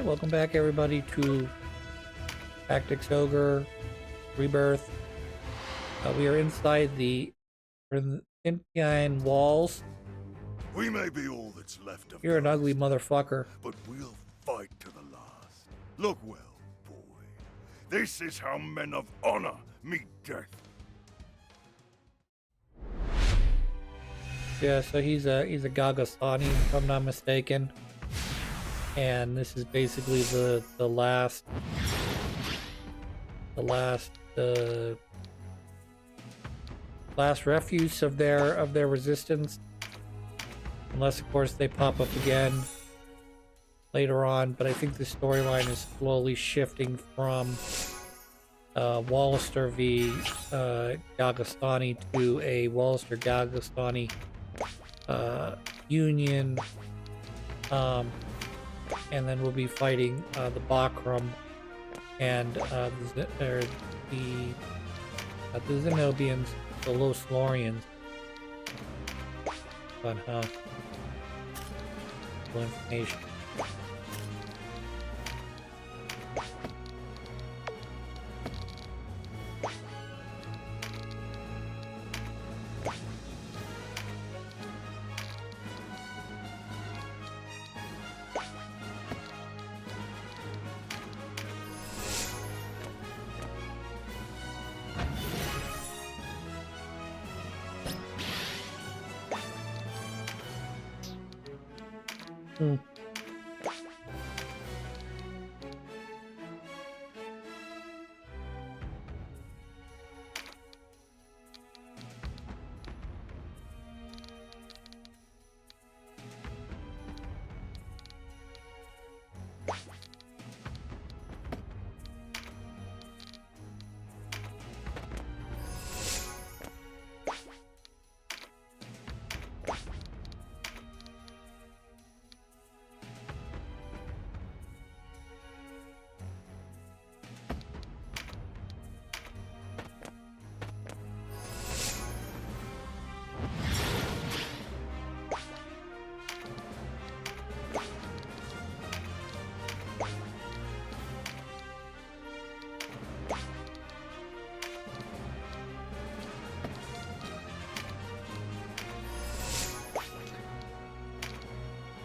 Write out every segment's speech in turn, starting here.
welcome back everybody to Tactics Ogre Rebirth. We are inside the Corinthian walls. We may be all that's left of You're an us, ugly motherfucker. but we'll fight to the last. Look well, boy. This is how men of honor meet death. Yeah, so he's a Gagastani, if I'm not mistaken. And this is basically the last refuge of their resistance, unless of course they pop up again later on. But I think the storyline is slowly shifting from Wallister v Gagastani to a Wallister Gagastani union, and then we'll be fighting the Bakram and the Zenobians, the Loslorians. Fun, huh? Full information.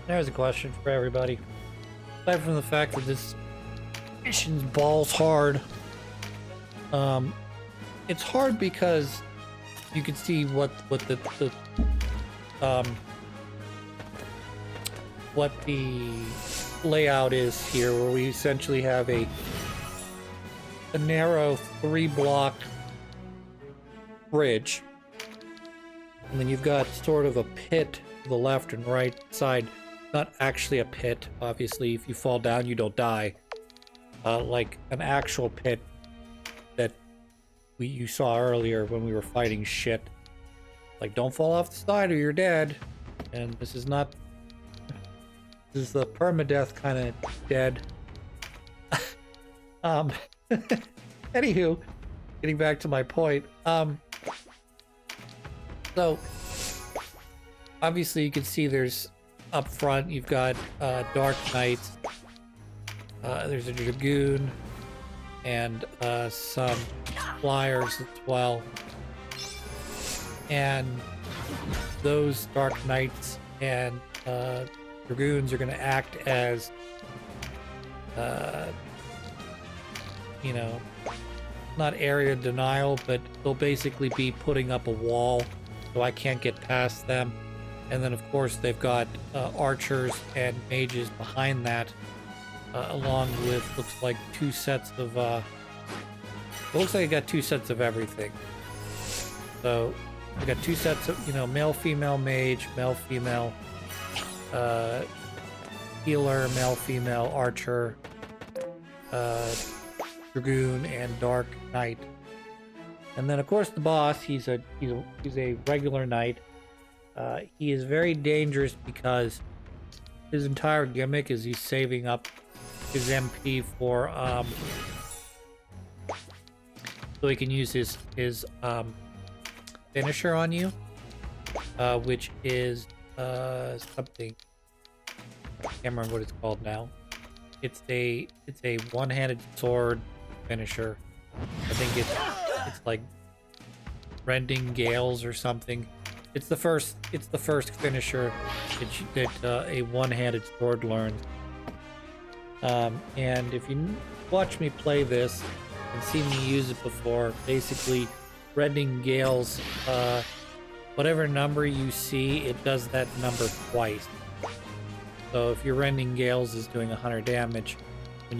There's a question for everybody. Aside from the fact that this mission's balls hard, it's hard because you can see what the layout is here, where we essentially have a narrow 3-block bridge, and then you've got sort of a pit to the left and right side. Not actually a pit, obviously. If you fall down, you don't die. Like an actual pit that you saw earlier when we were fighting shit. Like, don't fall off the side or you're dead. And this is not... This is the permadeath kind of dead. Anywho, getting back to my point. So, obviously you can see there's... Up front, you've got Dark Knights, there's a Dragoon, and some Flyers as well. And those Dark Knights and Dragoons are going to act as, you know, not area denial, but they'll basically be putting up a wall so I can't get past them. And then, of course, they've got archers and mages behind that, along with, looks like, 2 sets of, it looks like I got 2 sets of everything. So, I got 2 sets of, you know, male, female mage, male, female, healer, male, female, archer, dragoon, and dark knight. And then, of course, the boss, he's a regular knight. He is very dangerous because his entire gimmick is he's saving up his MP for so he can use his finisher on you, which is something, I can't remember what it's called now. it's a one-handed sword finisher. I think it's like Rending Gales or something. It's the first finisher that a one-handed sword learns. And if you watch me play this and see me use it before, basically Rending Gales, whatever number you see, it does that number twice. So if your Rending Gales is doing 100 damage, when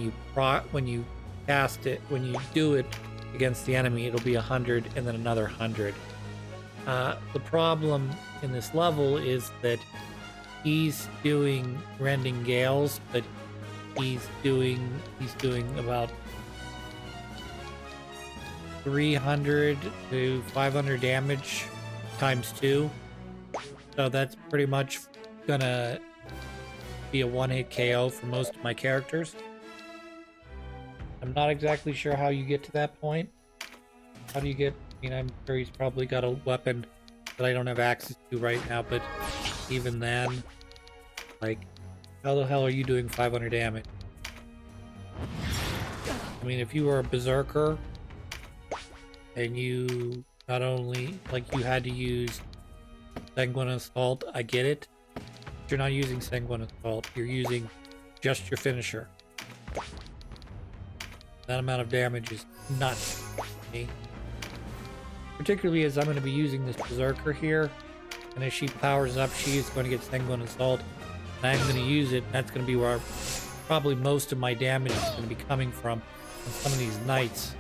you cast it, when you do it against the enemy, it'll be 100 and then another 100. The problem in this level is that he's doing Rending Gales, but he's doing about 300 to 500 damage times 2. So that's pretty much gonna be a one-hit KO for most of my characters. I'm not exactly sure how you get to that point. How do you get... I mean, I'm sure he's probably got a weapon that I don't have access to right now, but even then, like, how the hell are you doing 500 damage? I mean, if you were a berserker and you not only, like, you had to use Sanguine Assault, I get it. But you're not using Sanguine Assault, you're using just your finisher. That amount of damage is nuts to me. Particularly as I'm going to be using this berserker here, and as she powers up, she is going to get Sanguine Assault, and I'm going to use it, and that's going to be where probably most of my damage is going to be coming from on some of these knights.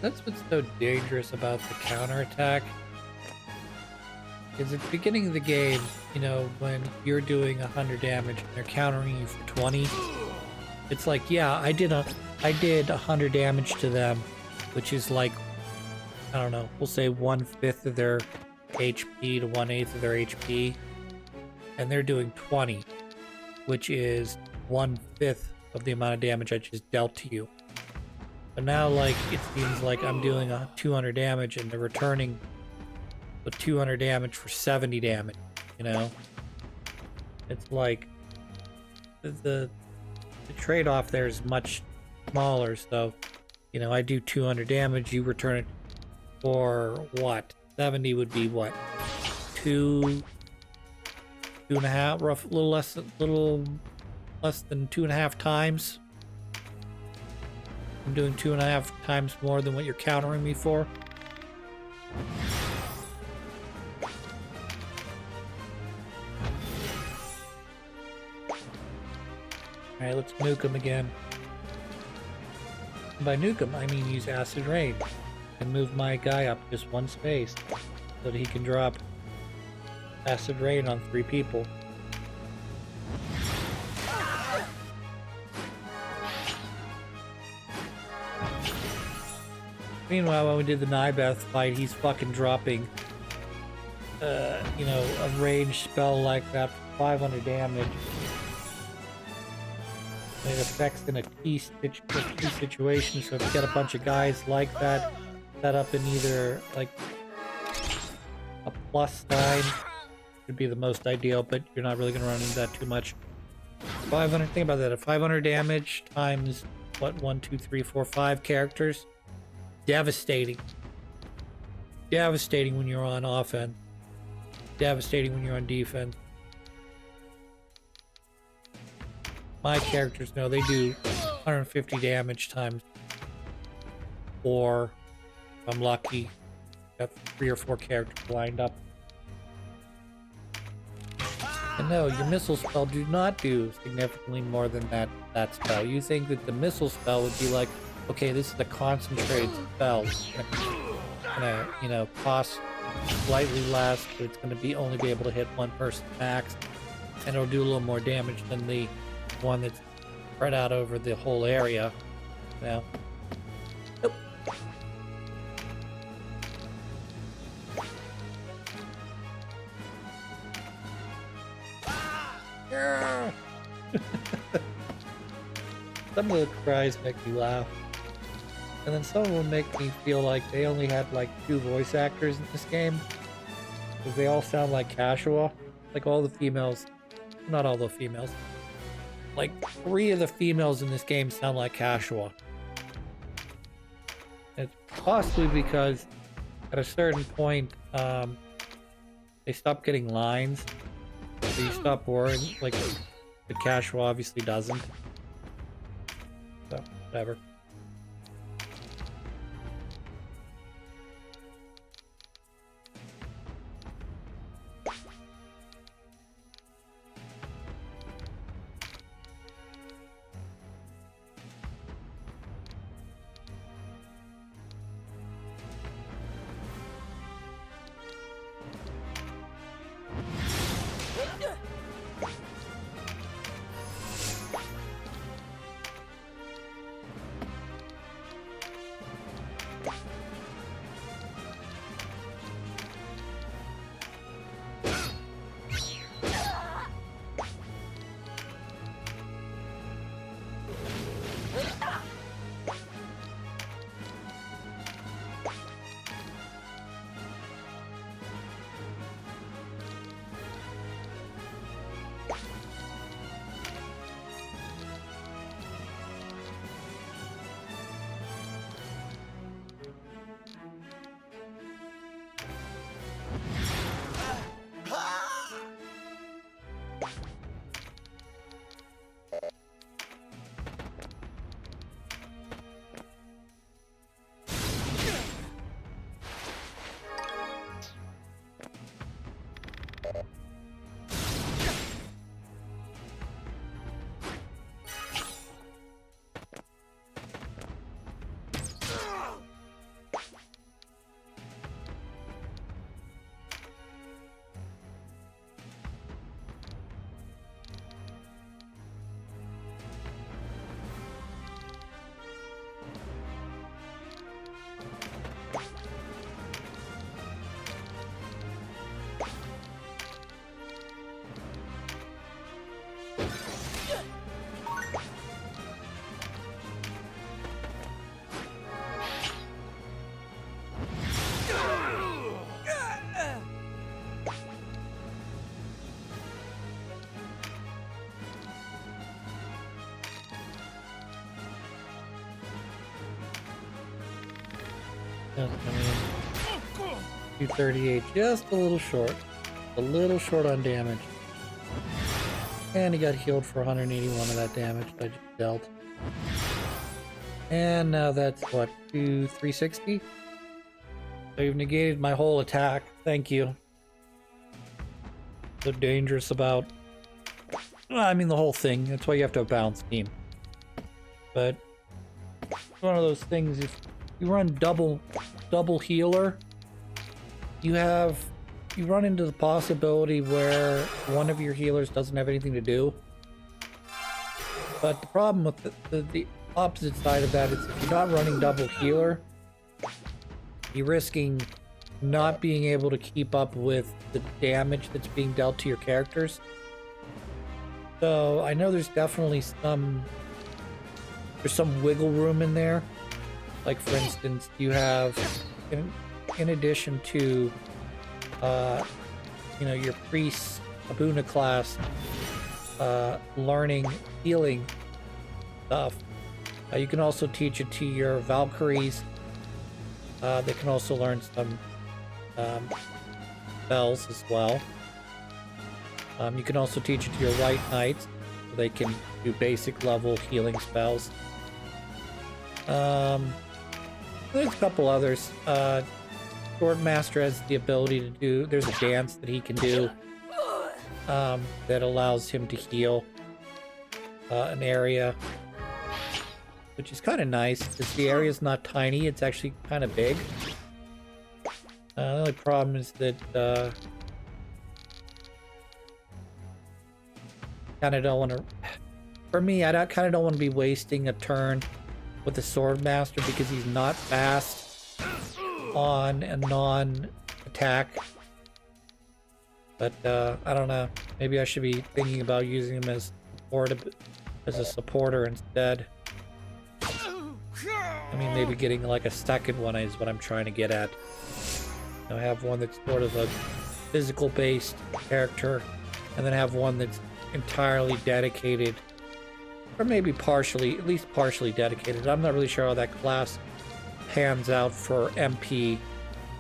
That's what's so dangerous about the counterattack. Is at the beginning of the game, you know, when you're doing 100 damage and they're countering you for 20, it's like, yeah, I did 100 damage to them, which is like, I don't know, we'll say 1/5 of their HP to 1/8 of their HP, and they're doing 20, which is 1/5 of the amount of damage I just dealt to you. But now, like, it seems like I'm doing 200 damage and they're returning with 200 damage for 70 damage, you know? It's like the trade-off there is much smaller, so, you know, I do 200 damage, you return it for what? 70 would be what? 2.5, rough, little less than 2.5 times. I'm doing 2.5 times more than what you're countering me for. Alright, let's nuke him again. And by nuke him, I mean use Acid Rain. And move my guy up just one space so that he can drop Acid Rain on 3 people. Meanwhile, when we did the Nybeth fight, he's fucking dropping, you know, a ranged spell like that for 500 damage. And it affects in a key situation, so if you get a bunch of guys like that, set up in either, like, a +9 would be the most ideal, but you're not really going to run into that too much. 500, think about that, at 500 damage times, what, 1, 2, 3, 4, 5 characters? Devastating. Devastating when you're on offense. Devastating when you're on defense. My characters know they do 150 damage times 4. If I'm lucky. Got 3 or 4 characters lined up. And no, your missile spell do not do significantly more than that spell. You think that the missile spell would be like, okay, this is a concentrated spell. It's gonna, you know, cost slightly less, but it's gonna only be able to hit one person max, and it'll do a little more damage than the one that's spread out over the whole area. Now, nope. Some of the cries make me laugh. And then some of them make me feel like they only had like 2 voice actors in this game. Because they all sound like Kashua. Like all the females. Not all the females. Like 3 of the females in this game sound like Kashua. It's possibly because at a certain point, they stop getting lines. So you stop worrying. Like the Kashua obviously doesn't. So, whatever. Yeah, I mean, 238, just a little short. A little short on damage. And he got healed for 181 of that damage I just dealt. And now that's what, 360? So you've negated my whole attack. Thank you. So dangerous about... Well, I mean the whole thing. That's why you have to have a balanced team. But it's one of those things, if you run double healer, you run into the possibility where one of your healers doesn't have anything to do. But the problem with the opposite side of that is if you're not running double healer, you're risking not being able to keep up with the damage that's being dealt to your characters. So I know there's definitely some wiggle room in there. Like for instance, you have in addition to your priest Abuna class learning healing stuff, you can also teach it to your Valkyries. They can also learn some spells as well. You can also teach it to your White Knights, so they can do basic level healing spells. There's a couple others. Swordmaster has the ability to do... There's a dance that he can do that allows him to heal an area, which is kind of nice because the area is not tiny, it's actually kind of big. The only problem is that kind of don't want to... For me, I kind of don't want to be wasting a turn with the Swordmaster because he's not fast on a non-attack. But I don't know. Maybe I should be thinking about using him as a supporter instead. I mean, maybe getting like a second one is what I'm trying to get at. I have one that's sort of a physical based character, and then have one that's entirely dedicated, or maybe partially, at least partially dedicated. I'm not really sure how that class pans out for MP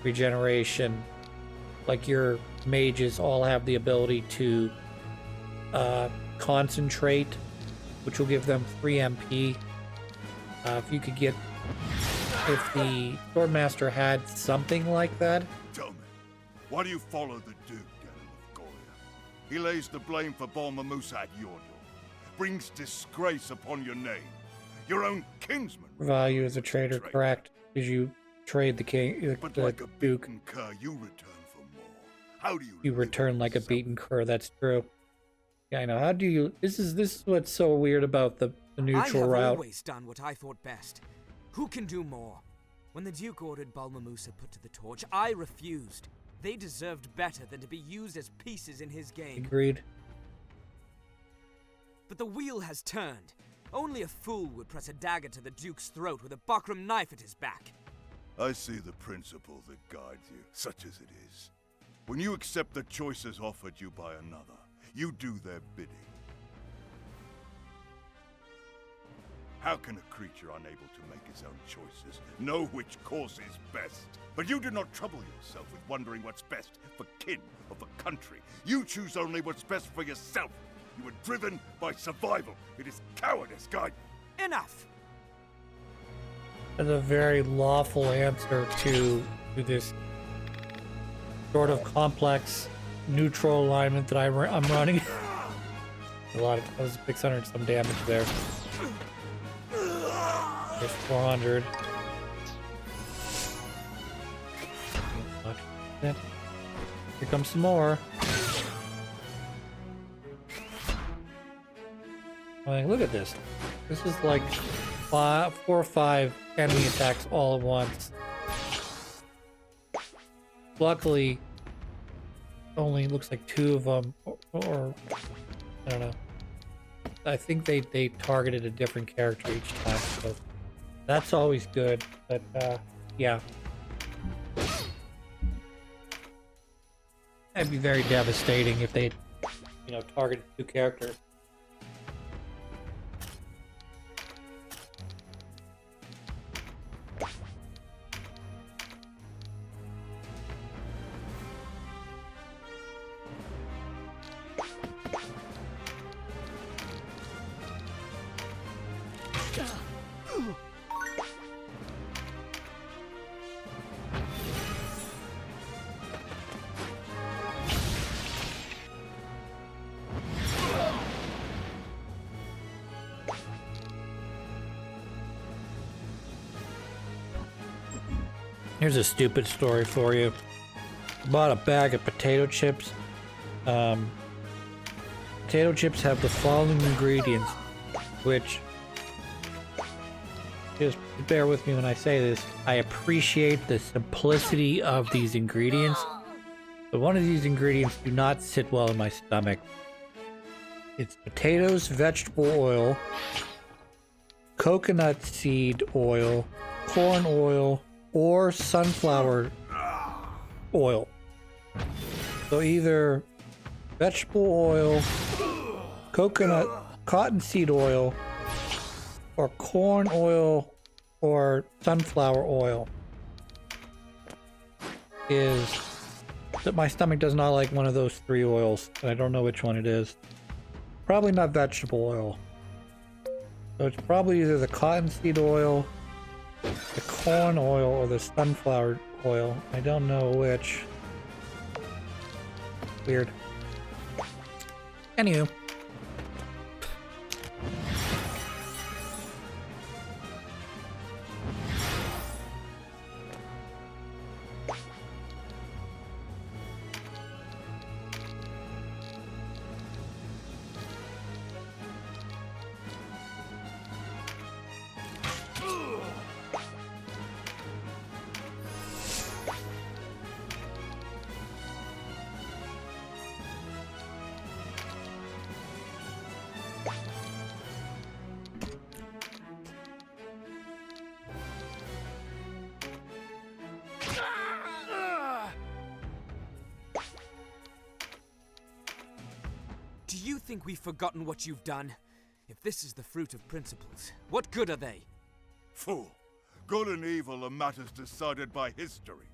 regeneration. Like your mages all have the ability to concentrate, which will give them 3 MP. If you could get, if the Swordmaster had something like that. Tell me, why do you follow the Duke down with Goya? He lays the blame for Balmamusa at your door, brings disgrace upon your name. Your own kinsman. Value as a trader, correct? Because you trade the king, But the like a Duke. beaten cur, you return for more. How do you? You return like a beaten cur. That's true. Yeah, I know. How do you? This is what's so weird about the neutral I route. have always done what I thought best. Who can do more? When the Duke ordered Balmamusa put to the torch, I refused. They deserved better than to be used as pieces in his game. Agreed. But the wheel has turned. Only a fool would press a dagger to the Duke's throat with a buckram knife at his back. I see the principle that guides you, such as it is. When you accept the choices offered you by another, you do their bidding. How can a creature unable to make his own choices know which course is best? But you do not trouble yourself with wondering what's best for kin or for country. You choose only what's best for yourself. You are driven by survival. It is cowardice, guide. Enough! That's a very lawful answer to this sort of complex neutral alignment that I'm running. A lot of, that was 600 and some damage there. There's 400. Here comes some more. I mean, look at this. This is like 4 or 5 enemy attacks all at once. Luckily, only looks like 2 of them, or I don't know. I think they targeted a different character each time, so that's always good. But yeah, that'd be very devastating if they, targeted 2 characters. Here's a stupid story for you. Bought a bag of potato chips. Potato chips have the following ingredients, which, just bear with me when I say this, I appreciate the simplicity of these ingredients, but one of these ingredients do not sit well in my stomach. It's potatoes, vegetable oil, coconut seed oil, corn oil, or sunflower oil. So either vegetable oil, cottonseed oil, or corn oil, or sunflower oil. Is that my stomach does not like one of those 3 oils, and I don't know which one it is. Probably not vegetable oil. So it's probably either the cottonseed oil, the corn oil, or the sunflower oil. I don't know which. Weird. Anywho. you think we've forgotten what you've done? If this is the fruit of principles, what good are they? Fool! Good and evil are matters decided by history.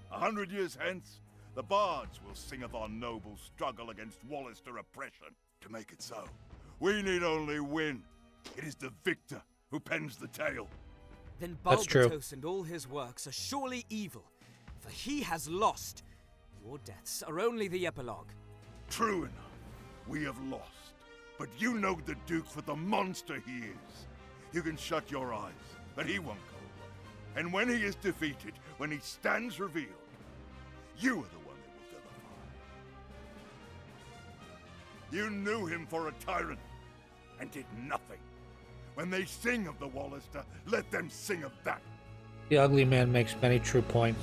100 years hence, the bards will sing of our noble struggle against Wallister oppression. To make it so, we need only win. It is the victor who pens the tale. Then That's true. Balbatos and all his works are surely evil, for he has lost. Your deaths are only the epilogue. True enough, we have lost. But you know the Duke for the monster he is. You can shut your eyes, but he won't go away. And when he is defeated, when he stands revealed, you are the one they will vilify. You knew him for a tyrant, and did nothing. When they sing of the Wallister, let them sing of that. The ugly man makes many true points.